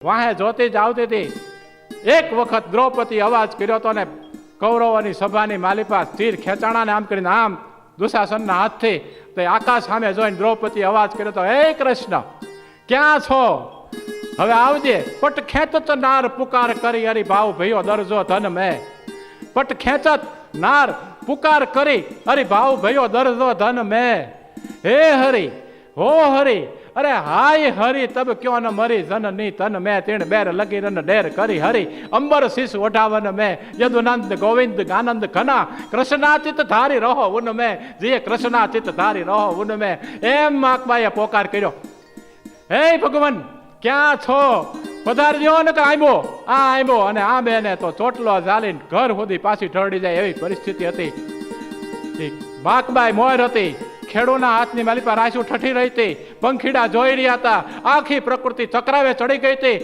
વાહે જોતી જ આવતી હતી. એક વખત દ્રૌપદી અવાજ કર્યો તો ને કૌરવોની સભાની માલિપા તીર ખેંચાણાને આમ કરીને આમ દુશાસનના હાથથી તો આકાશ સામે જોઈને દ્રૌપદી અવાજ કર્યો તો, હે કૃષ્ણ ક્યાં છો? હવે આવજે. પટ ખેંચત નાર પુકાર કરી હરી ભાવ ભયો દરજો ધન મેં. પટ ખેંચત નાર પુકાર કરી હરી ભાવ ભયો દરજો ધન મેં. હે હરી હો હરી અરે હાય હરી તબ ક્યો ન મરી જન ની તન મેં તીણ બેર લગી રન ડેર કરી હરી અંબર શીશ ઓઢાવન મેં યદુનંદ ગોવિંદ આનંદ ઘના કૃષ્ણાચિત ધારી રહો ઉન મેં જે કૃષ્ણાચિત ધારી રહો ઉન મેં. એમ માકબાએ પોકાર કર્યો, હે ભગવાન ક્યાં છો? પધારજો ને તો આંબો અને આ બેને તો ચોટલો ચાલીને ઘર સુધી પાછી ઢળી જાય એવી પરિસ્થિતિ હતી. માકબાઈ મોર હતી, ખેડૂના હાથની માલી પર રાસુ ઠઠી રહી હતી, પંખીડા જોઈ રહ્યા હતા, આખી પ્રકૃતિ ચક્રાવે ચડી ગઈ હતી.